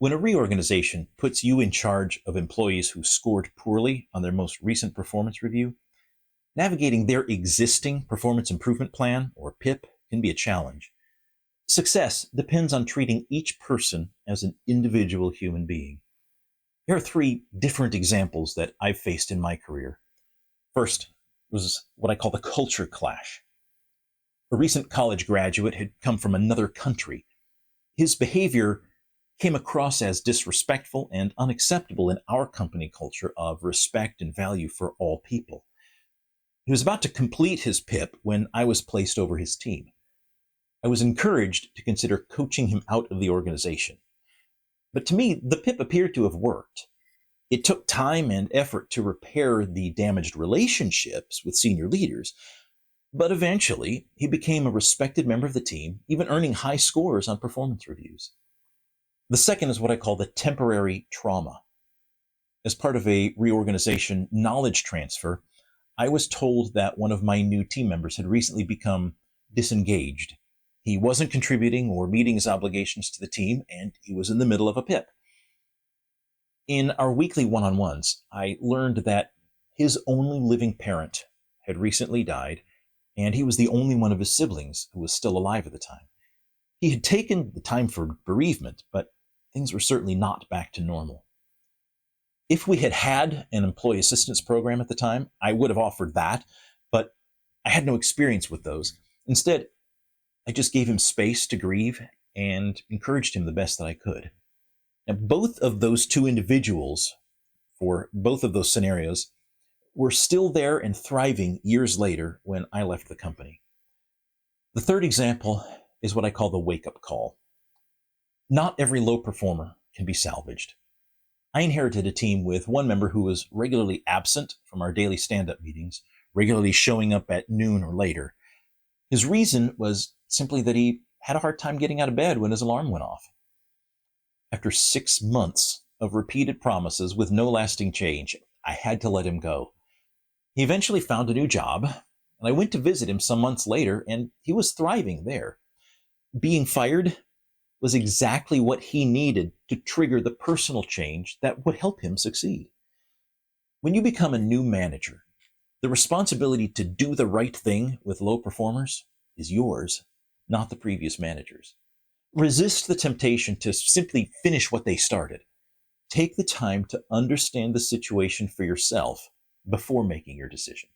When a reorganization puts you in charge of employees who scored poorly on their most recent performance review, navigating their existing performance improvement plan, or PIP, can be a challenge. Success depends on treating each person as an individual human being. Here are three different examples that I've faced in my career. First was what I call the culture clash. A recent college graduate had come from another country. His behavior came across as disrespectful and unacceptable in our company culture of respect and value for all people. He was about to complete his PIP when I was placed over his team. I was encouraged to consider coaching him out of the organization. But to me, the PIP appeared to have worked. It took time and effort to repair the damaged relationships with senior leaders, but eventually he became a respected member of the team, even earning high scores on performance reviews. The second is what I call the temporary trauma. As part of a reorganization knowledge transfer, I was told that one of my new team members had recently become disengaged. He wasn't contributing or meeting his obligations to the team, and he was in the middle of a PIP. In our weekly one-on-ones, I learned that his only living parent had recently died, and he was the only one of his siblings who was still alive at the time. He had taken the time for bereavement, but things were certainly not back to normal. If we had had an employee assistance program at the time, I would have offered that, but I had no experience with those. Instead, I just gave him space to grieve and encouraged him the best that I could. Now, both of those two individuals, for both of those scenarios, were still there and thriving years later when I left the company. The third example is what I call the wake-up call. Not every low performer can be salvaged. I inherited a team with one member who was regularly absent from our daily stand-up meetings, regularly showing up at noon or later. His reason was simply that he had a hard time getting out of bed when his alarm went off. After 6 months of repeated promises with no lasting change, I had to let him go. He eventually found a new job, and I went to visit him some months later, and he was thriving there. Being fired was exactly what he needed to trigger the personal change that would help him succeed. When you become a new manager, the responsibility to do the right thing with low performers is yours, not the previous manager's. Resist the temptation to simply finish what they started. Take the time to understand the situation for yourself before making your decision.